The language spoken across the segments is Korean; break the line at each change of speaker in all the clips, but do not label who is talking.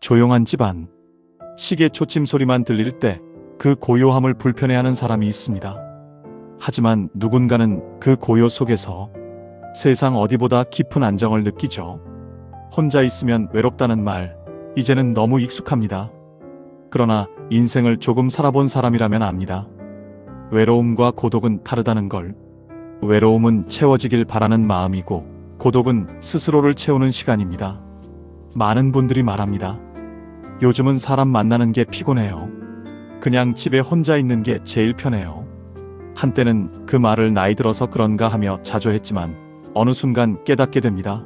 조용한 집안. 시계 초침 소리만 들릴 때 그 고요함을 불편해하는 사람이 있습니다. 하지만 누군가는 그 고요 속에서 세상 어디보다 깊은 안정을 느끼죠. 혼자 있으면 외롭다는 말, 이제는 너무 익숙합니다. 그러나 인생을 조금 살아본 사람이라면 압니다. 외로움과 고독은 다르다는 걸. 외로움은 채워지길 바라는 마음이고, 고독은 스스로를 채우는 시간입니다. 많은 분들이 말합니다. 요즘은 사람 만나는 게 피곤해요. 그냥 집에 혼자 있는 게 제일 편해요. 한때는 그 말을 나이 들어서 그런가 하며 자주 했지만 어느 순간 깨닫게 됩니다.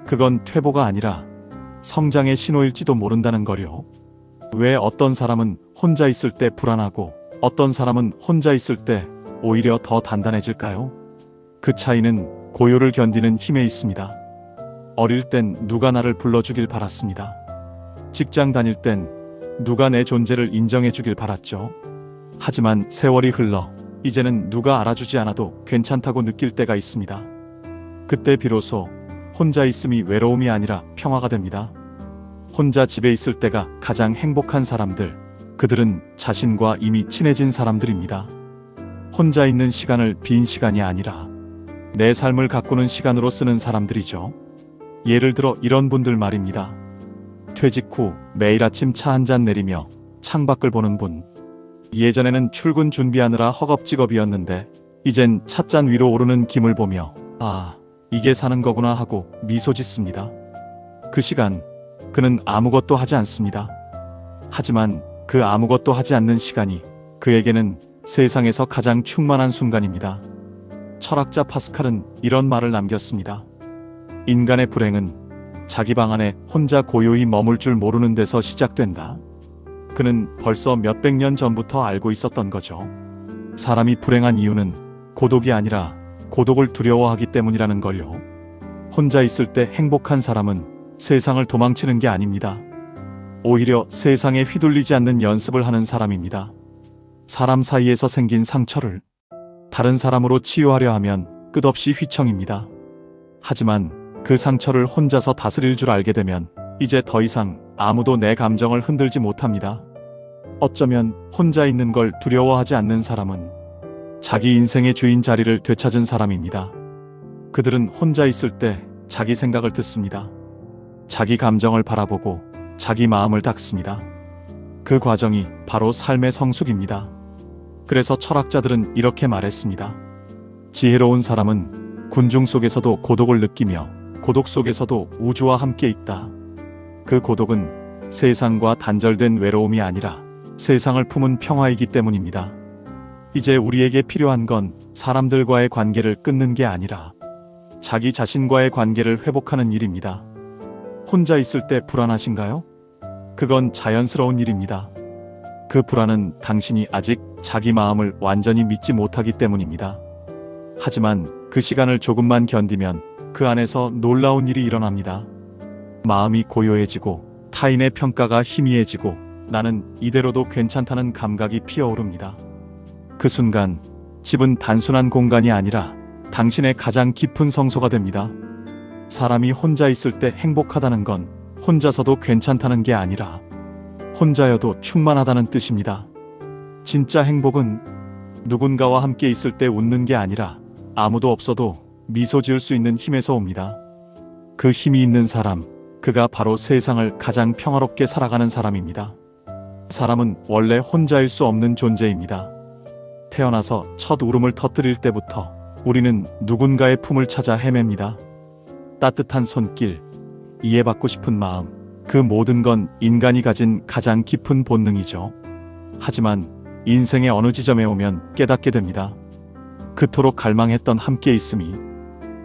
그건 퇴보가 아니라 성장의 신호일지도 모른다는 거요. 왜 어떤 사람은 혼자 있을 때 불안하고 어떤 사람은 혼자 있을 때 오히려 더 단단해질까요? 그 차이는 고요를 견디는 힘에 있습니다. 어릴 땐 누가 나를 불러주길 바랐습니다. 직장 다닐 땐 누가 내 존재를 인정해주길 바랐죠. 하지만 세월이 흘러 이제는 누가 알아주지 않아도 괜찮다고 느낄 때가 있습니다. 그때 비로소 혼자 있음이 외로움이 아니라 평화가 됩니다. 혼자 집에 있을 때가 가장 행복한 사람들, 그들은 자신과 이미 친해진 사람들입니다. 혼자 있는 시간을 빈 시간이 아니라 내 삶을 가꾸는 시간으로 쓰는 사람들이죠. 예를 들어 이런 분들 말입니다. 퇴직 후 매일 아침 차 한 잔 내리며 창밖을 보는 분. 예전에는 출근 준비하느라 허겁지겁이었는데 이젠 찻잔 위로 오르는 김을 보며 아, 이게 사는 거구나 하고 미소 짓습니다. 그 시간 그는 아무것도 하지 않습니다. 하지만 그 아무것도 하지 않는 시간이 그에게는 세상에서 가장 충만한 순간입니다. 철학자 파스칼은 이런 말을 남겼습니다. 인간의 불행은 자기 방 안에 혼자 고요히 머물 줄 모르는 데서 시작된다. 그는 벌써 몇백 년 전부터 알고 있었던 거죠. 사람이 불행한 이유는 고독이 아니라 고독을 두려워하기 때문이라는 걸요. 혼자 있을 때 행복한 사람은 세상을 도망치는 게 아닙니다. 오히려 세상에 휘둘리지 않는 연습을 하는 사람입니다. 사람 사이에서 생긴 상처를 다른 사람으로 치유하려 하면 끝없이 휘청입니다. 하지만 그 상처를 혼자서 다스릴 줄 알게 되면 이제 더 이상 아무도 내 감정을 흔들지 못합니다. 어쩌면 혼자 있는 걸 두려워하지 않는 사람은 자기 인생의 주인 자리를 되찾은 사람입니다. 그들은 혼자 있을 때 자기 생각을 듣습니다. 자기 감정을 바라보고 자기 마음을 닦습니다. 그 과정이 바로 삶의 성숙입니다. 그래서 철학자들은 이렇게 말했습니다. 지혜로운 사람은 군중 속에서도 고독을 느끼며 고독 속에서도 우주와 함께 있다. 그 고독은 세상과 단절된 외로움이 아니라 세상을 품은 평화이기 때문입니다. 이제 우리에게 필요한 건 사람들과의 관계를 끊는 게 아니라 자기 자신과의 관계를 회복하는 일입니다. 혼자 있을 때 불안하신가요? 그건 자연스러운 일입니다. 그 불안은 당신이 아직 자기 마음을 완전히 믿지 못하기 때문입니다. 하지만 그 시간을 조금만 견디면 그 안에서 놀라운 일이 일어납니다. 마음이 고요해지고 타인의 평가가 희미해지고 나는 이대로도 괜찮다는 감각이 피어오릅니다. 그 순간 집은 단순한 공간이 아니라 당신의 가장 깊은 성소가 됩니다. 사람이 혼자 있을 때 행복하다는 건 혼자서도 괜찮다는 게 아니라 혼자여도 충만하다는 뜻입니다. 진짜 행복은 누군가와 함께 있을 때 웃는 게 아니라 아무도 없어도 미소 지을 수 있는 힘에서 옵니다. 그 힘이 있는 사람, 그가 바로 세상을 가장 평화롭게 살아가는 사람입니다. 사람은 원래 혼자일 수 없는 존재입니다. 태어나서 첫 울음을 터뜨릴 때부터 우리는 누군가의 품을 찾아 헤맵니다. 따뜻한 손길, 이해받고 싶은 마음, 그 모든 건 인간이 가진 가장 깊은 본능이죠. 하지만 인생의 어느 지점에 오면 깨닫게 됩니다. 그토록 갈망했던 함께 있음이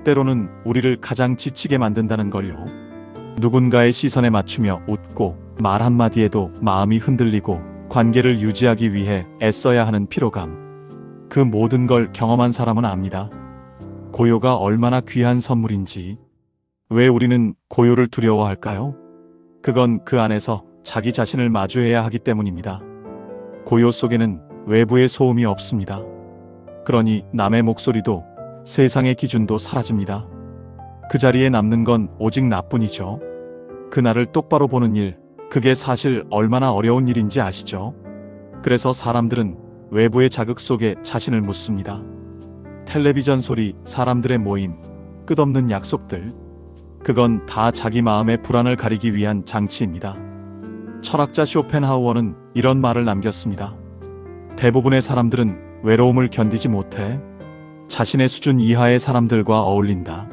때로는 우리를 가장 지치게 만든다는 걸요. 누군가의 시선에 맞추며 웃고 말 한마디에도 마음이 흔들리고 관계를 유지하기 위해 애써야 하는 피로감. 그 모든 걸 경험한 사람은 압니다. 고요가 얼마나 귀한 선물인지. 왜 우리는 고요를 두려워할까요? 그건 그 안에서 자기 자신을 마주해야 하기 때문입니다. 고요 속에는 외부의 소음이 없습니다. 그러니 남의 목소리도 세상의 기준도 사라집니다. 그 자리에 남는 건 오직 나뿐이죠. 그날을 똑바로 보는 일, 그게 사실 얼마나 어려운 일인지 아시죠? 그래서 사람들은 외부의 자극 속에 자신을 묻습니다. 텔레비전 소리, 사람들의 모임, 끝없는 약속들. 그건 다 자기 마음의 불안을 가리기 위한 장치입니다. 철학자 쇼펜하우어는 이런 말을 남겼습니다. 대부분의 사람들은 외로움을 견디지 못해 자신의 수준 이하의 사람들과 어울린다.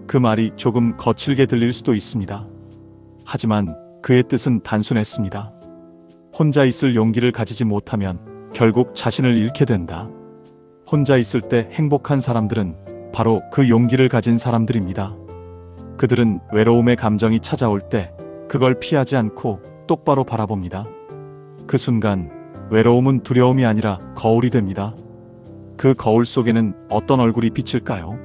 그 말이 조금 거칠게 들릴 수도 있습니다. 하지만 그의 뜻은 단순했습니다. 혼자 있을 용기를 가지지 못하면 결국 자신을 잃게 된다. 혼자 있을 때 행복한 사람들은 바로 그 용기를 가진 사람들입니다. 그들은 외로움의 감정이 찾아올 때 그걸 피하지 않고 똑바로 바라봅니다. 그 순간 외로움은 두려움이 아니라 거울이 됩니다. 그 거울 속에는 어떤 얼굴이 비칠까요?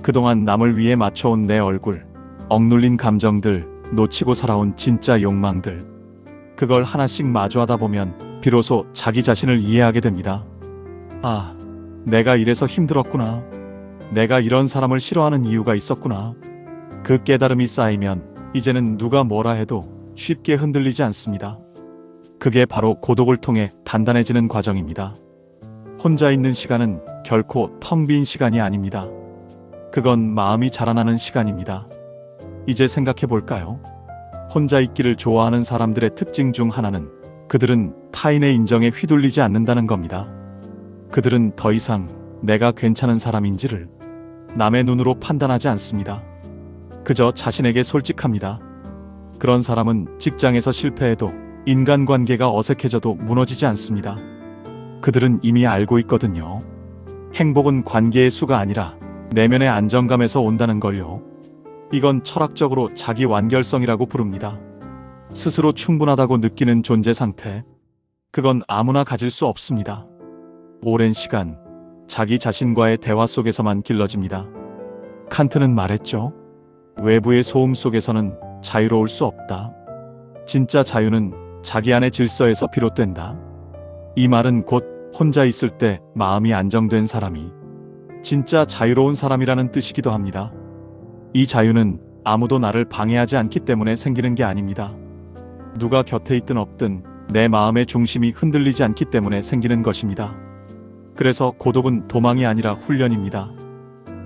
그동안 남을 위해 맞춰온 내 얼굴, 억눌린 감정들, 놓치고 살아온 진짜 욕망들. 그걸 하나씩 마주하다 보면 비로소 자기 자신을 이해하게 됩니다. 아, 내가 이래서 힘들었구나. 내가 이런 사람을 싫어하는 이유가 있었구나. 그 깨달음이 쌓이면 이제는 누가 뭐라 해도 쉽게 흔들리지 않습니다. 그게 바로 고독을 통해 단단해지는 과정입니다. 혼자 있는 시간은 결코 텅 빈 시간이 아닙니다. 그건 마음이 자라나는 시간입니다. 이제 생각해 볼까요? 혼자 있기를 좋아하는 사람들의 특징 중 하나는 그들은 타인의 인정에 휘둘리지 않는다는 겁니다. 그들은 더 이상 내가 괜찮은 사람인지를 남의 눈으로 판단하지 않습니다. 그저 자신에게 솔직합니다. 그런 사람은 직장에서 실패해도 인간관계가 어색해져도 무너지지 않습니다. 그들은 이미 알고 있거든요. 행복은 관계의 수가 아니라 내면의 안정감에서 온다는 걸요. 이건 철학적으로 자기 완결성이라고 부릅니다. 스스로 충분하다고 느끼는 존재 상태. 그건 아무나 가질 수 없습니다. 오랜 시간 자기 자신과의 대화 속에서만 길러집니다. 칸트는 말했죠. 외부의 소음 속에서는 자유로울 수 없다. 진짜 자유는 자기 안의 질서에서 비롯된다. 이 말은 곧 혼자 있을 때 마음이 안정된 사람이 진짜 자유로운 사람이라는 뜻이기도 합니다. 이 자유는 아무도 나를 방해하지 않기 때문에 생기는 게 아닙니다. 누가 곁에 있든 없든 내 마음의 중심이 흔들리지 않기 때문에 생기는 것입니다. 그래서 고독은 도망이 아니라 훈련입니다.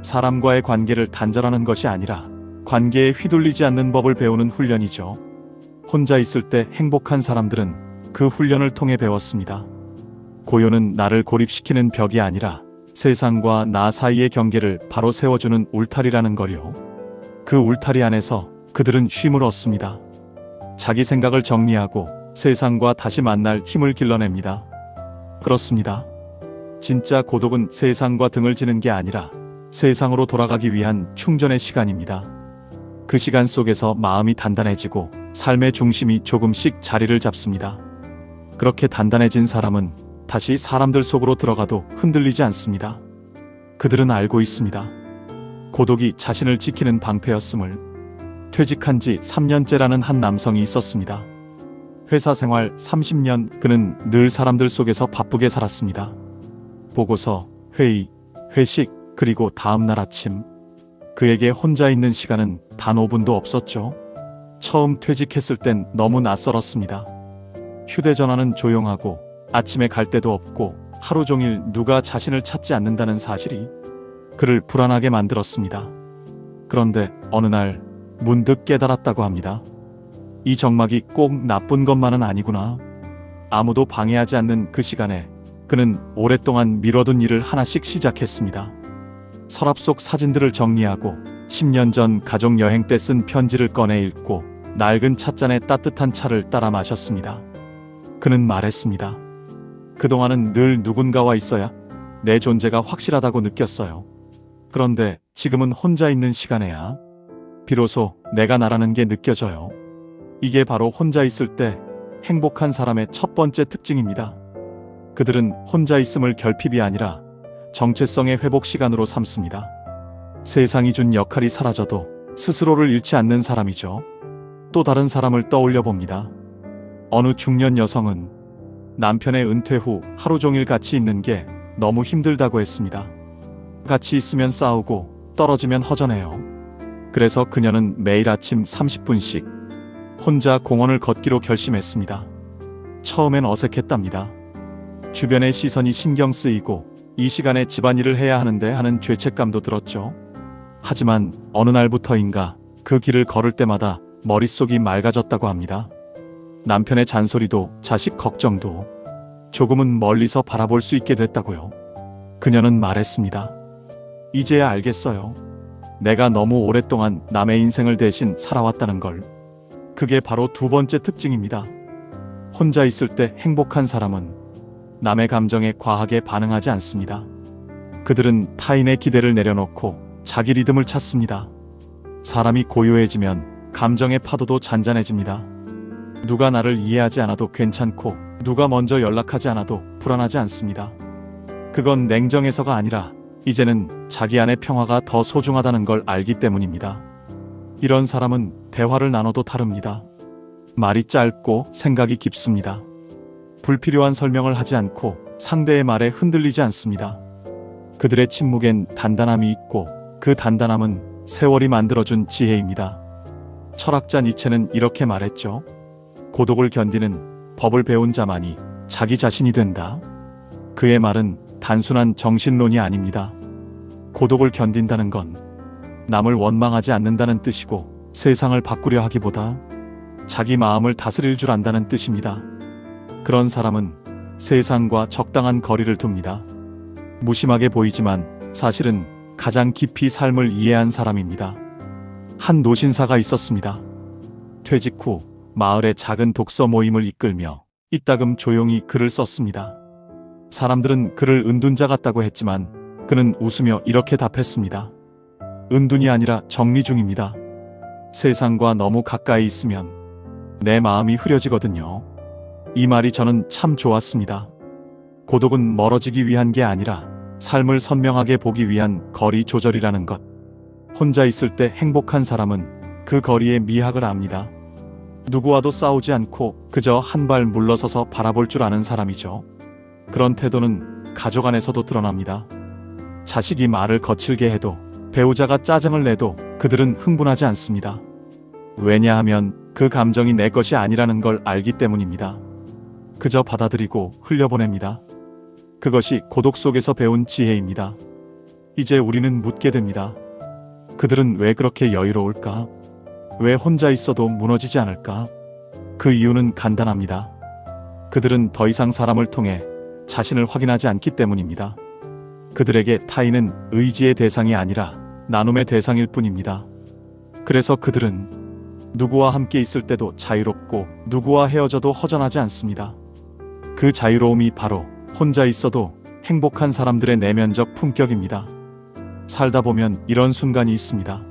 사람과의 관계를 단절하는 것이 아니라 관계에 휘둘리지 않는 법을 배우는 훈련이죠. 혼자 있을 때 행복한 사람들은 그 훈련을 통해 배웠습니다. 고요는 나를 고립시키는 벽이 아니라 세상과 나 사이의 경계를 바로 세워주는 울타리라는 걸요. 그 울타리 안에서 그들은 쉼을 얻습니다. 자기 생각을 정리하고 세상과 다시 만날 힘을 길러냅니다. 그렇습니다. 진짜 고독은 세상과 등을 지는 게 아니라 세상으로 돌아가기 위한 충전의 시간입니다. 그 시간 속에서 마음이 단단해지고 삶의 중심이 조금씩 자리를 잡습니다. 그렇게 단단해진 사람은 다시 사람들 속으로 들어가도 흔들리지 않습니다. 그들은 알고 있습니다. 고독이 자신을 지키는 방패였음을. 퇴직한 지 3년째라는 한 남성이 있었습니다. 회사 생활 30년, 그는 늘 사람들 속에서 바쁘게 살았습니다. 보고서, 회의, 회식, 그리고 다음날 아침. 그에게 혼자 있는 시간은 단 5분도 없었죠. 처음 퇴직했을 땐 너무 낯설었습니다. 휴대전화는 조용하고 아침에 갈 데도 없고 하루 종일 누가 자신을 찾지 않는다는 사실이 그를 불안하게 만들었습니다. 그런데 어느 날 문득 깨달았다고 합니다. 이 적막이 꼭 나쁜 것만은 아니구나. 아무도 방해하지 않는 그 시간에 그는 오랫동안 미뤄둔 일을 하나씩 시작했습니다. 서랍 속 사진들을 정리하고 10년 전 가족 여행 때 쓴 편지를 꺼내 읽고 낡은 찻잔에 따뜻한 차를 따라 마셨습니다. 그는 말했습니다. 그동안은 늘 누군가와 있어야 내 존재가 확실하다고 느꼈어요. 그런데 지금은 혼자 있는 시간에야 비로소 내가 나라는 게 느껴져요. 이게 바로 혼자 있을 때 행복한 사람의 첫 번째 특징입니다. 그들은 혼자 있음을 결핍이 아니라 정체성의 회복 시간으로 삼습니다. 세상이 준 역할이 사라져도 스스로를 잃지 않는 사람이죠. 또 다른 사람을 떠올려 봅니다. 어느 중년 여성은 남편의 은퇴 후 하루 종일 같이 있는 게 너무 힘들다고 했습니다. 같이 있으면 싸우고 떨어지면 허전해요. 그래서 그녀는 매일 아침 30분씩 혼자 공원을 걷기로 결심했습니다. 처음엔 어색했답니다. 주변의 시선이 신경 쓰이고 이 시간에 집안일을 해야 하는데 하는 죄책감도 들었죠. 하지만 어느 날부터인가 그 길을 걸을 때마다 머릿속이 맑아졌다고 합니다. 남편의 잔소리도 자식 걱정도 조금은 멀리서 바라볼 수 있게 됐다고요. 그녀는 말했습니다. 이제야 알겠어요. 내가 너무 오랫동안 남의 인생을 대신 살아왔다는 걸. 그게 바로 두 번째 특징입니다. 혼자 있을 때 행복한 사람은 남의 감정에 과하게 반응하지 않습니다. 그들은 타인의 기대를 내려놓고 자기 리듬을 찾습니다. 사람이 고요해지면 감정의 파도도 잔잔해집니다. 누가 나를 이해하지 않아도 괜찮고 누가 먼저 연락하지 않아도 불안하지 않습니다. 그건 냉정해서가 아니라 이제는 자기 안의 평화가 더 소중하다는 걸 알기 때문입니다. 이런 사람은 대화를 나눠도 다릅니다. 말이 짧고 생각이 깊습니다. 불필요한 설명을 하지 않고 상대의 말에 흔들리지 않습니다. 그들의 침묵엔 단단함이 있고 그 단단함은 세월이 만들어준 지혜입니다. 철학자 니체는 이렇게 말했죠. 고독을 견디는 법을 배운 자만이 자기 자신이 된다. 그의 말은 단순한 정신론이 아닙니다. 고독을 견딘다는 건 남을 원망하지 않는다는 뜻이고 세상을 바꾸려 하기보다 자기 마음을 다스릴 줄 안다는 뜻입니다. 그런 사람은 세상과 적당한 거리를 둡니다. 무심하게 보이지만 사실은 가장 깊이 삶을 이해한 사람입니다. 한 노신사가 있었습니다. 퇴직 후 마을의 작은 독서 모임을 이끌며 이따금 조용히 글을 썼습니다. 사람들은 그를 은둔자 같다고 했지만 그는 웃으며 이렇게 답했습니다. 은둔이 아니라 정리 중입니다. 세상과 너무 가까이 있으면 내 마음이 흐려지거든요. 이 말이 저는 참 좋았습니다. 고독은 멀어지기 위한 게 아니라 삶을 선명하게 보기 위한 거리 조절이라는 것. 혼자 있을 때 행복한 사람은 그 거리의 미학을 압니다. 누구와도 싸우지 않고 그저 한 발 물러서서 바라볼 줄 아는 사람이죠. 그런 태도는 가족 안에서도 드러납니다. 자식이 말을 거칠게 해도 배우자가 짜증을 내도 그들은 흥분하지 않습니다. 왜냐하면 그 감정이 내 것이 아니라는 걸 알기 때문입니다. 그저 받아들이고 흘려보냅니다. 그것이 고독 속에서 배운 지혜입니다. 이제 우리는 묻게 됩니다. 그들은 왜 그렇게 여유로울까? 왜 혼자 있어도 무너지지 않을까? 그 이유는 간단합니다. 그들은 더 이상 사람을 통해 자신을 확인하지 않기 때문입니다. 그들에게 타인은 의지의 대상이 아니라 나눔의 대상일 뿐입니다. 그래서 그들은 누구와 함께 있을 때도 자유롭고 누구와 헤어져도 허전하지 않습니다. 그 자유로움이 바로 혼자 있어도 행복한 사람들의 내면적 품격입니다. 살다 보면 이런 순간이 있습니다.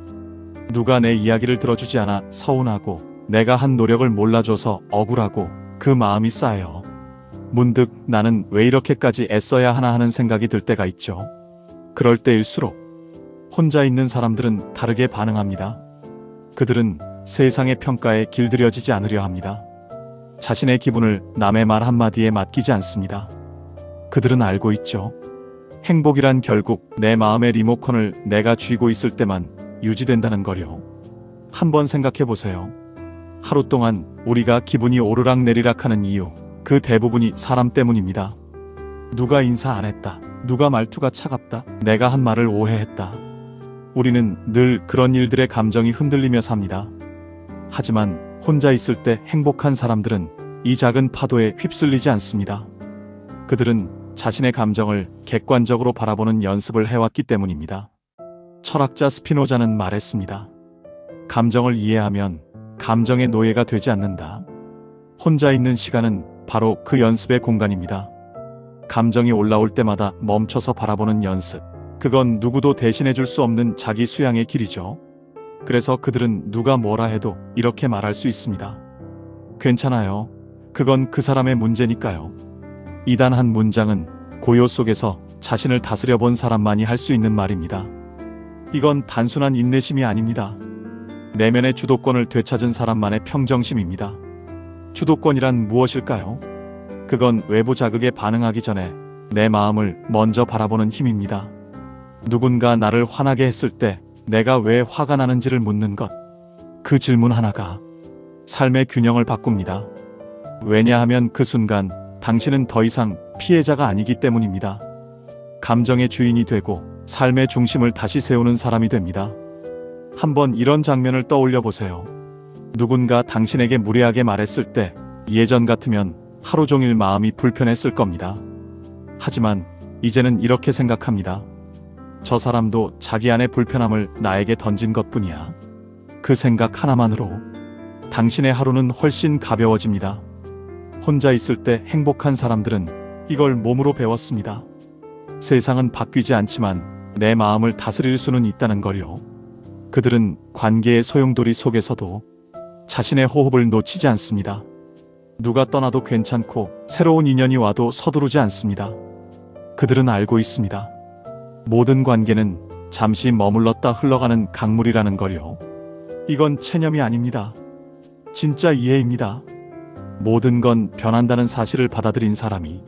누가 내 이야기를 들어주지 않아 서운하고 내가 한 노력을 몰라줘서 억울하고 그 마음이 쌓여 문득 나는 왜 이렇게까지 애써야 하나 하는 생각이 들 때가 있죠. 그럴 때일수록 혼자 있는 사람들은 다르게 반응합니다. 그들은 세상의 평가에 길들여지지 않으려 합니다. 자신의 기분을 남의 말 한마디에 맡기지 않습니다. 그들은 알고 있죠. 행복이란 결국 내 마음의 리모컨을 내가 쥐고 있을 때만 유지된다는 거요. 한번 생각해 보세요. 하루 동안 우리가 기분이 오르락내리락 하는 이유, 그 대부분이 사람 때문입니다. 누가 인사 안 했다. 누가 말투가 차갑다. 내가 한 말을 오해했다. 우리는 늘 그런 일들의 감정이 흔들리며 삽니다. 하지만 혼자 있을 때 행복한 사람들은 이 작은 파도에 휩쓸리지 않습니다. 그들은 자신의 감정을 객관적으로 바라보는 연습을 해왔기 때문입니다. 철학자 스피노자는 말했습니다. 감정을 이해하면 감정의 노예가 되지 않는다. 혼자 있는 시간은 바로 그 연습의 공간입니다. 감정이 올라올 때마다 멈춰서 바라보는 연습. 그건 누구도 대신해 줄 수 없는 자기 수양의 길이죠. 그래서 그들은 누가 뭐라 해도 이렇게 말할 수 있습니다. 괜찮아요. 그건 그 사람의 문제니까요. 이 단 한 문장은 고요 속에서 자신을 다스려 본 사람만이 할 수 있는 말입니다. 이건 단순한 인내심이 아닙니다. 내면의 주도권을 되찾은 사람만의 평정심입니다. 주도권이란 무엇일까요? 그건 외부 자극에 반응하기 전에 내 마음을 먼저 바라보는 힘입니다. 누군가 나를 화나게 했을 때 내가 왜 화가 나는지를 묻는 것. 그 질문 하나가 삶의 균형을 바꿉니다. 왜냐하면 그 순간 당신은 더 이상 피해자가 아니기 때문입니다. 감정의 주인이 되고 삶의 중심을 다시 세우는 사람이 됩니다. 한번 이런 장면을 떠올려 보세요. 누군가 당신에게 무례하게 말했을 때 예전 같으면 하루 종일 마음이 불편했을 겁니다. 하지만 이제는 이렇게 생각합니다. 저 사람도 자기 안의 불편함을 나에게 던진 것뿐이야. 그 생각 하나만으로 당신의 하루는 훨씬 가벼워집니다. 혼자 있을 때 행복한 사람들은 이걸 몸으로 배웠습니다. 세상은 바뀌지 않지만 내 마음을 다스릴 수는 있다는 걸요. 그들은 관계의 소용돌이 속에서도 자신의 호흡을 놓치지 않습니다. 누가 떠나도 괜찮고 새로운 인연이 와도 서두르지 않습니다. 그들은 알고 있습니다. 모든 관계는 잠시 머물렀다 흘러가는 강물이라는 걸요. 이건 체념이 아닙니다. 진짜 이해입니다. 모든 건 변한다는 사실을 받아들인 사람이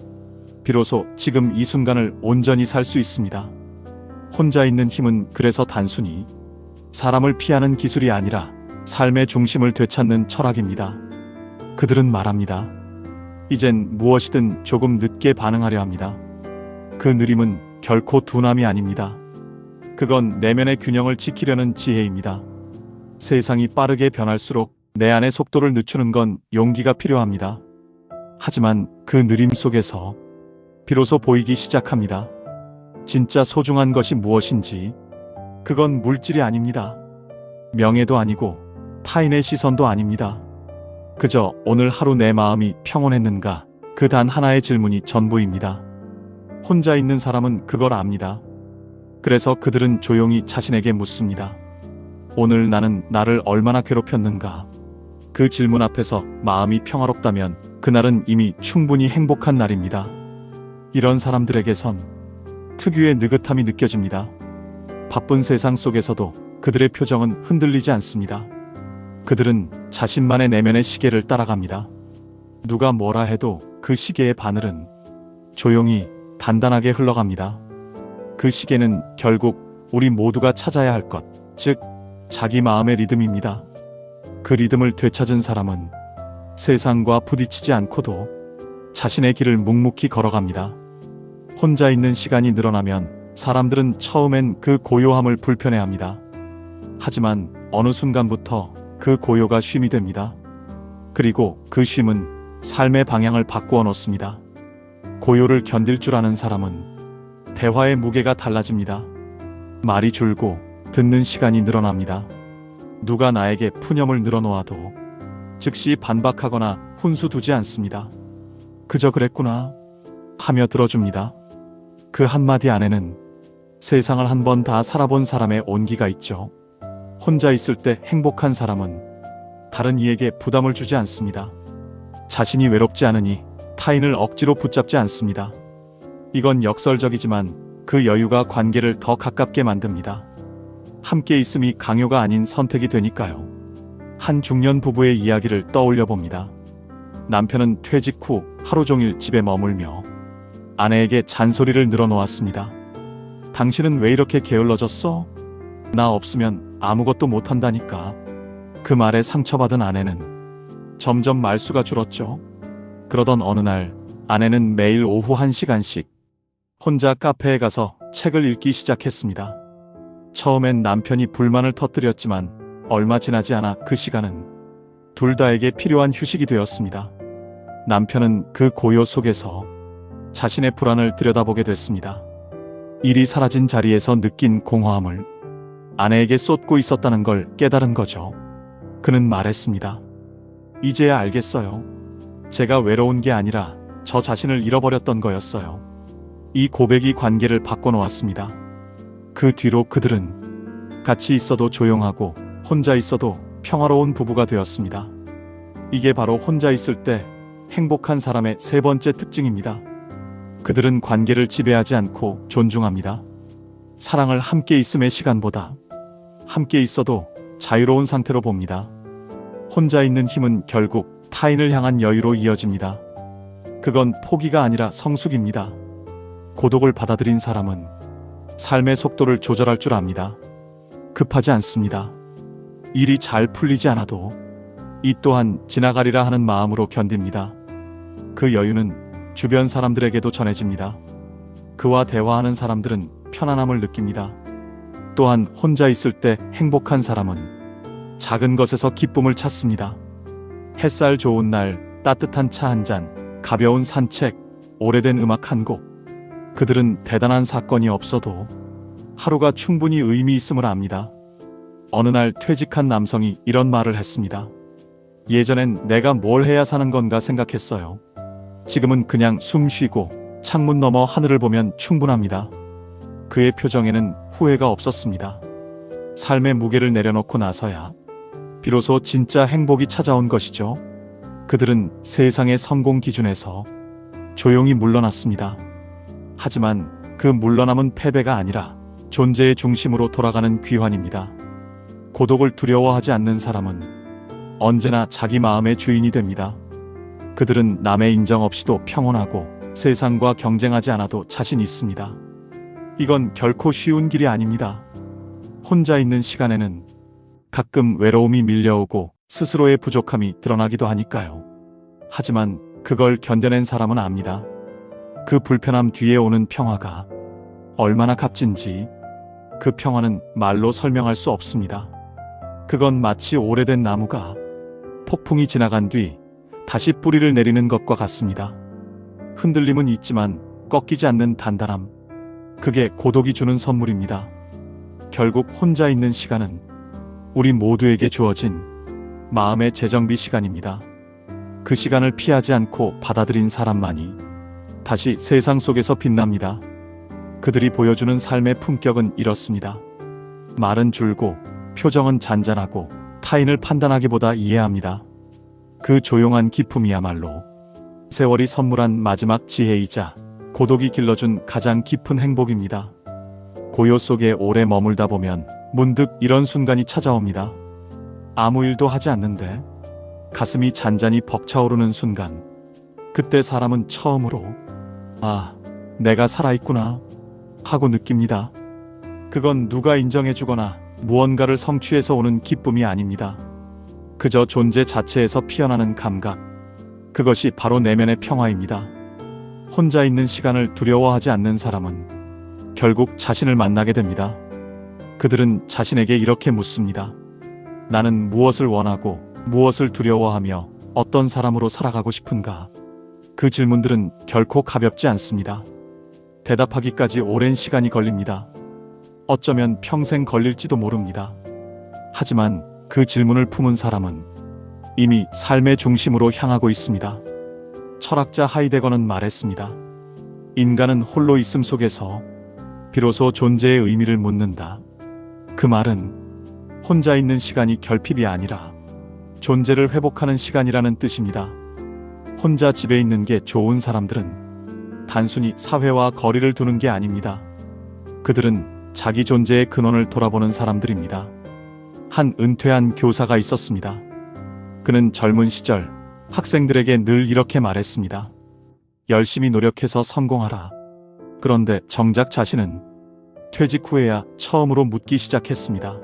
비로소 지금 이 순간을 온전히 살 수 있습니다. 혼자 있는 힘은 그래서 단순히 사람을 피하는 기술이 아니라 삶의 중심을 되찾는 철학입니다. 그들은 말합니다. 이젠 무엇이든 조금 늦게 반응하려 합니다. 그 느림은 결코 둔함이 아닙니다. 그건 내면의 균형을 지키려는 지혜입니다. 세상이 빠르게 변할수록 내 안의 속도를 늦추는 건 용기가 필요합니다. 하지만 그 느림 속에서 비로소 보이기 시작합니다. 진짜 소중한 것이 무엇인지. 그건 물질이 아닙니다. 명예도 아니고 타인의 시선도 아닙니다. 그저 오늘 하루 내 마음이 평온했는가, 그 단 하나의 질문이 전부입니다. 혼자 있는 사람은 그걸 압니다. 그래서 그들은 조용히 자신에게 묻습니다. 오늘 나는 나를 얼마나 괴롭혔는가? 그 질문 앞에서 마음이 평화롭다면 그날은 이미 충분히 행복한 날입니다. 이런 사람들에게선 특유의 느긋함이 느껴집니다. 바쁜 세상 속에서도 그들의 표정은 흔들리지 않습니다. 그들은 자신만의 내면의 시계를 따라갑니다. 누가 뭐라 해도 그 시계의 바늘은 조용히 단단하게 흘러갑니다. 그 시계는 결국 우리 모두가 찾아야 할 것, 즉 자기 마음의 리듬입니다. 그 리듬을 되찾은 사람은 세상과 부딪히지 않고도 자신의 길을 묵묵히 걸어갑니다. 혼자 있는 시간이 늘어나면 사람들은 처음엔 그 고요함을 불편해합니다. 하지만 어느 순간부터 그 고요가 쉼이 됩니다. 그리고 그 쉼은 삶의 방향을 바꾸어 놓습니다. 고요를 견딜 줄 아는 사람은 대화의 무게가 달라집니다. 말이 줄고 듣는 시간이 늘어납니다. 누가 나에게 푸념을 늘어놓아도 즉시 반박하거나 훈수 두지 않습니다. 그저 그랬구나 하며 들어줍니다. 그 한마디 안에는 세상을 한 번 다 살아본 사람의 온기가 있죠. 혼자 있을 때 행복한 사람은 다른 이에게 부담을 주지 않습니다. 자신이 외롭지 않으니 타인을 억지로 붙잡지 않습니다. 이건 역설적이지만 그 여유가 관계를 더 가깝게 만듭니다. 함께 있음이 강요가 아닌 선택이 되니까요. 한 중년 부부의 이야기를 떠올려 봅니다. 남편은 퇴직 후 하루 종일 집에 머물며 아내에게 잔소리를 늘어놓았습니다. 당신은 왜 이렇게 게을러졌어? 나 없으면 아무것도 못한다니까. 그 말에 상처받은 아내는 점점 말수가 줄었죠. 그러던 어느 날 아내는 매일 오후 1시간씩 혼자 카페에 가서 책을 읽기 시작했습니다. 처음엔 남편이 불만을 터뜨렸지만 얼마 지나지 않아 그 시간은 둘 다에게 필요한 휴식이 되었습니다. 남편은 그 고요 속에서 자신의 불안을 들여다보게 됐습니다. 일이 사라진 자리에서 느낀 공허함을 아내에게 쏟고 있었다는 걸 깨달은 거죠. 그는 말했습니다. 이제야 알겠어요. 제가 외로운 게 아니라 저 자신을 잃어버렸던 거였어요. 이 고백이 관계를 바꿔놓았습니다. 그 뒤로 그들은 같이 있어도 조용하고 혼자 있어도 평화로운 부부가 되었습니다. 이게 바로 혼자 있을 때 행복한 사람의 세 번째 특징입니다. 그들은 관계를 지배하지 않고 존중합니다. 사랑을 함께 있음의 시간보다 함께 있어도 자유로운 상태로 봅니다. 혼자 있는 힘은 결국 타인을 향한 여유로 이어집니다. 그건 포기가 아니라 성숙입니다. 고독을 받아들인 사람은 삶의 속도를 조절할 줄 압니다. 급하지 않습니다. 일이 잘 풀리지 않아도 이 또한 지나가리라 하는 마음으로 견딥니다. 그 여유는 주변 사람들에게도 전해집니다. 그와 대화하는 사람들은 편안함을 느낍니다. 또한 혼자 있을 때 행복한 사람은 작은 것에서 기쁨을 찾습니다. 햇살 좋은 날, 따뜻한 차 한 잔, 가벼운 산책, 오래된 음악 한 곡. 그들은 대단한 사건이 없어도 하루가 충분히 의미 있음을 압니다. 어느 날 퇴직한 남성이 이런 말을 했습니다. 예전엔 내가 뭘 해야 사는 건가 생각했어요. 지금은 그냥 숨 쉬고 창문 너머 하늘을 보면 충분합니다. 그의 표정에는 후회가 없었습니다. 삶의 무게를 내려놓고 나서야 비로소 진짜 행복이 찾아온 것이죠. 그들은 세상의 성공 기준에서 조용히 물러났습니다. 하지만 그 물러남은 패배가 아니라 존재의 중심으로 돌아가는 귀환입니다. 고독을 두려워하지 않는 사람은 언제나 자기 마음의 주인이 됩니다. 그들은 남의 인정 없이도 평온하고 세상과 경쟁하지 않아도 자신 있습니다. 이건 결코 쉬운 길이 아닙니다. 혼자 있는 시간에는 가끔 외로움이 밀려오고 스스로의 부족함이 드러나기도 하니까요. 하지만 그걸 견뎌낸 사람은 압니다. 그 불편함 뒤에 오는 평화가 얼마나 값진지. 그 평화는 말로 설명할 수 없습니다. 그건 마치 오래된 나무가 폭풍이 지나간 뒤 다시 뿌리를 내리는 것과 같습니다. 흔들림은 있지만 꺾이지 않는 단단함. 그게 고독이 주는 선물입니다. 결국 혼자 있는 시간은 우리 모두에게 주어진 마음의 재정비 시간입니다. 그 시간을 피하지 않고 받아들인 사람만이 다시 세상 속에서 빛납니다. 그들이 보여주는 삶의 품격은 이렇습니다. 말은 줄고 표정은 잔잔하고 타인을 판단하기보다 이해합니다. 그 조용한 기품이야말로 세월이 선물한 마지막 지혜이자 고독이 길러준 가장 깊은 행복입니다. 고요 속에 오래 머물다 보면 문득 이런 순간이 찾아옵니다. 아무 일도 하지 않는데 가슴이 잔잔히 벅차오르는 순간. 그때 사람은 처음으로 아, 내가 살아있구나 하고 느낍니다. 그건 누가 인정해주거나 무언가를 성취해서 오는 기쁨이 아닙니다. 그저 존재 자체에서 피어나는 감각. 그것이 바로 내면의 평화입니다. 혼자 있는 시간을 두려워하지 않는 사람은 결국 자신을 만나게 됩니다. 그들은 자신에게 이렇게 묻습니다. 나는 무엇을 원하고 무엇을 두려워하며 어떤 사람으로 살아가고 싶은가? 그 질문들은 결코 가볍지 않습니다. 대답하기까지 오랜 시간이 걸립니다. 어쩌면 평생 걸릴지도 모릅니다. 하지만 그 질문을 품은 사람은 이미 삶의 중심으로 향하고 있습니다. 철학자 하이데거는 말했습니다. 인간은 홀로 있음 속에서 비로소 존재의 의미를 묻는다. 그 말은 혼자 있는 시간이 결핍이 아니라 존재를 회복하는 시간이라는 뜻입니다. 혼자 집에 있는 게 좋은 사람들은 단순히 사회와 거리를 두는 게 아닙니다. 그들은 자기 존재의 근원을 돌아보는 사람들입니다. 한 은퇴한 교사가 있었습니다. 그는 젊은 시절 학생들에게 늘 이렇게 말했습니다. 열심히 노력해서 성공하라. 그런데 정작 자신은 퇴직 후에야 처음으로 묻기 시작했습니다.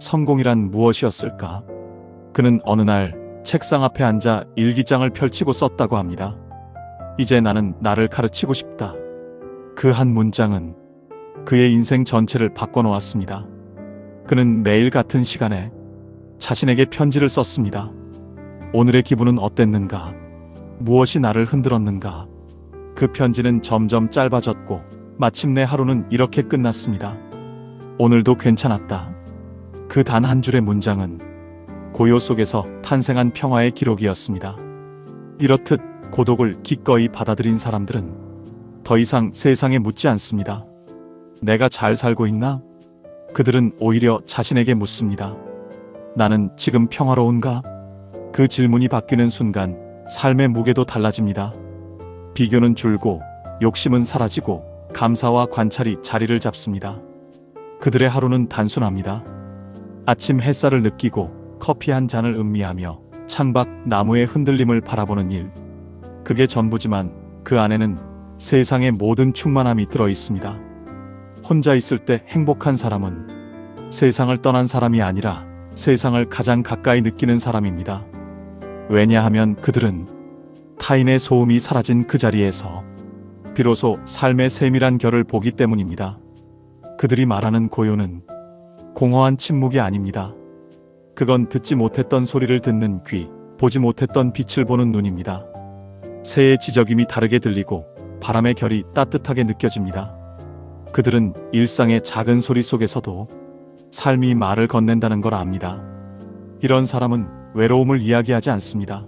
성공이란 무엇이었을까? 그는 어느 날 책상 앞에 앉아 일기장을 펼치고 썼다고 합니다. 이제 나는 나를 가르치고 싶다. 그 한 문장은 그의 인생 전체를 바꿔놓았습니다. 그는 매일 같은 시간에 자신에게 편지를 썼습니다. 오늘의 기분은 어땠는가? 무엇이 나를 흔들었는가? 그 편지는 점점 짧아졌고 마침내 하루는 이렇게 끝났습니다. 오늘도 괜찮았다. 그 단 한 줄의 문장은 고요 속에서 탄생한 평화의 기록이었습니다. 이렇듯 고독을 기꺼이 받아들인 사람들은 더 이상 세상에 묻지 않습니다. 내가 잘 살고 있나? 그들은 오히려 자신에게 묻습니다. 나는 지금 평화로운가? 그 질문이 바뀌는 순간 삶의 무게도 달라집니다. 비교는 줄고 욕심은 사라지고 감사와 관찰이 자리를 잡습니다. 그들의 하루는 단순합니다. 아침 햇살을 느끼고 커피 한 잔을 음미하며 창밖 나무의 흔들림을 바라보는 일. 그게 전부지만 그 안에는 세상의 모든 충만함이 들어 있습니다. 혼자 있을 때 행복한 사람은 세상을 떠난 사람이 아니라 세상을 가장 가까이 느끼는 사람입니다. 왜냐하면 그들은 타인의 소음이 사라진 그 자리에서 비로소 삶의 세밀한 결을 보기 때문입니다. 그들이 말하는 고요는 공허한 침묵이 아닙니다. 그건 듣지 못했던 소리를 듣는 귀, 보지 못했던 빛을 보는 눈입니다. 새의 지저귀이 다르게 들리고 바람의 결이 따뜻하게 느껴집니다. 그들은 일상의 작은 소리 속에서도 삶이 말을 건넨다는 걸 압니다. 이런 사람은 외로움을 이야기하지 않습니다.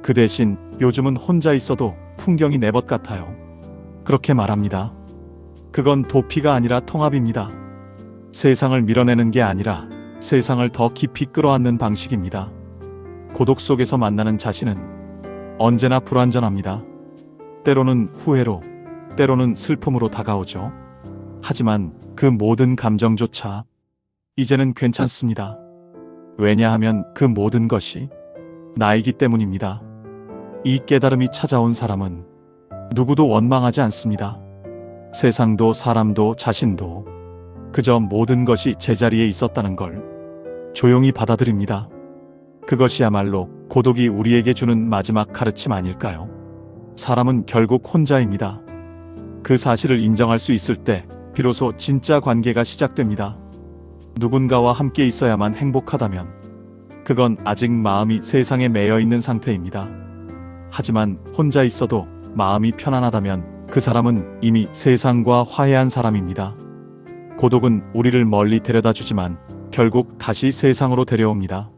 그 대신 요즘은 혼자 있어도 풍경이 내 것 같아요. 그렇게 말합니다. 그건 도피가 아니라 통합입니다. 세상을 밀어내는 게 아니라 세상을 더 깊이 끌어안는 방식입니다. 고독 속에서 만나는 자신은 언제나 불완전합니다. 때로는 후회로, 때로는 슬픔으로 다가오죠. 하지만 그 모든 감정조차 이제는 괜찮습니다. 왜냐하면 그 모든 것이 나이기 때문입니다. 이 깨달음이 찾아온 사람은 누구도 원망하지 않습니다. 세상도 사람도 자신도 그저 모든 것이 제자리에 있었다는 걸 조용히 받아들입니다. 그것이야말로 고독이 우리에게 주는 마지막 가르침 아닐까요? 사람은 결국 혼자입니다. 그 사실을 인정할 수 있을 때 비로소 진짜 관계가 시작됩니다. 누군가와 함께 있어야만 행복하다면 그건 아직 마음이 세상에 매여 있는 상태입니다. 하지만 혼자 있어도 마음이 편안하다면 그 사람은 이미 세상과 화해한 사람입니다. 고독은 우리를 멀리 데려다 주지만 결국 다시 세상으로 데려옵니다.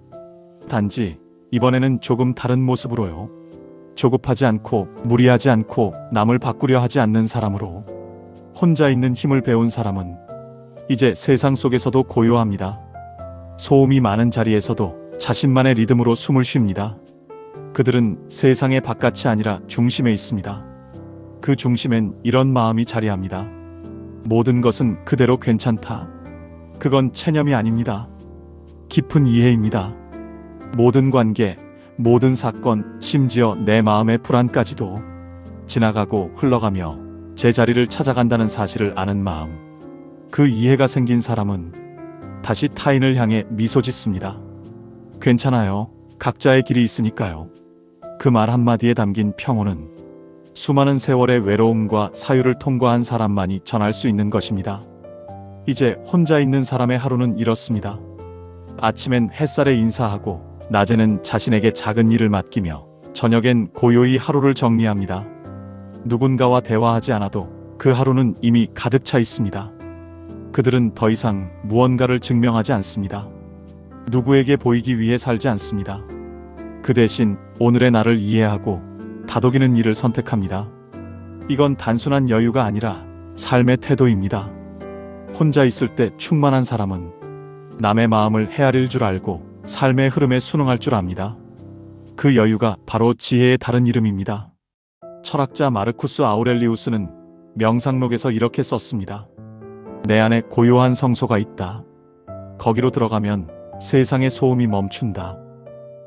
단지 이번에는 조금 다른 모습으로요. 조급하지 않고 무리하지 않고 남을 바꾸려 하지 않는 사람으로. 혼자 있는 힘을 배운 사람은 이제 세상 속에서도 고요합니다. 소음이 많은 자리에서도 자신만의 리듬으로 숨을 쉽니다. 그들은 세상의 바깥이 아니라 중심에 있습니다. 그 중심엔 이런 마음이 자리합니다. 모든 것은 그대로 괜찮다. 그건 체념이 아닙니다. 깊은 이해입니다. 모든 관계, 모든 사건, 심지어 내 마음의 불안까지도 지나가고 흘러가며 제자리를 찾아간다는 사실을 아는 마음. 그 이해가 생긴 사람은 다시 타인을 향해 미소 짓습니다. 괜찮아요. 각자의 길이 있으니까요. 그 말 한마디에 담긴 평온은 수많은 세월의 외로움과 사유를 통과한 사람만이 전할 수 있는 것입니다. 이제 혼자 있는 사람의 하루는 이렇습니다. 아침엔 햇살에 인사하고 낮에는 자신에게 작은 일을 맡기며 저녁엔 고요히 하루를 정리합니다. 누군가와 대화하지 않아도 그 하루는 이미 가득 차 있습니다. 그들은 더 이상 무언가를 증명하지 않습니다. 누구에게 보이기 위해 살지 않습니다. 그 대신 오늘의 나를 이해하고 다독이는 일을 선택합니다. 이건 단순한 여유가 아니라 삶의 태도입니다. 혼자 있을 때 충만한 사람은 남의 마음을 헤아릴 줄 알고 삶의 흐름에 순응할 줄 압니다. 그 여유가 바로 지혜의 다른 이름입니다. 철학자 마르쿠스 아우렐리우스는 명상록에서 이렇게 썼습니다. 내 안에 고요한 성소가 있다. 거기로 들어가면 세상의 소음이 멈춘다.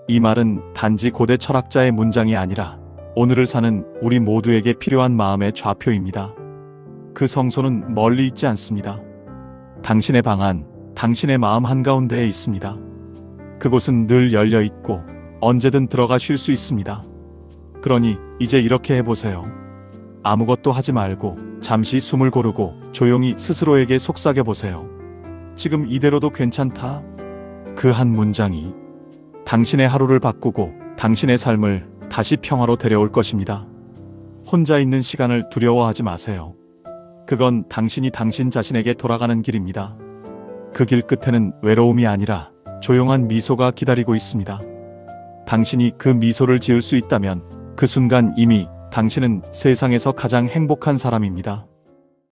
이 말은 단지 고대 철학자의 문장이 아니라 오늘을 사는 우리 모두에게 필요한 마음의 좌표입니다. 그 성소는 멀리 있지 않습니다. 당신의 방 안, 당신의 마음 한가운데에 있습니다. 그곳은 늘 열려 있고 언제든 들어가 쉴 수 있습니다. 그러니 이제 이렇게 해보세요. 아무것도 하지 말고 잠시 숨을 고르고 조용히 스스로에게 속삭여 보세요. 지금 이대로도 괜찮다. 그 한 문장이 당신의 하루를 바꾸고 당신의 삶을 다시 평화로 데려올 것입니다. 혼자 있는 시간을 두려워하지 마세요. 그건 당신이 당신 자신에게 돌아가는 길입니다. 그 길 끝에는 외로움이 아니라 조용한 미소가 기다리고 있습니다. 당신이 그 미소를 지을 수 있다면 그 순간 이미 당신은 세상에서 가장 행복한 사람입니다.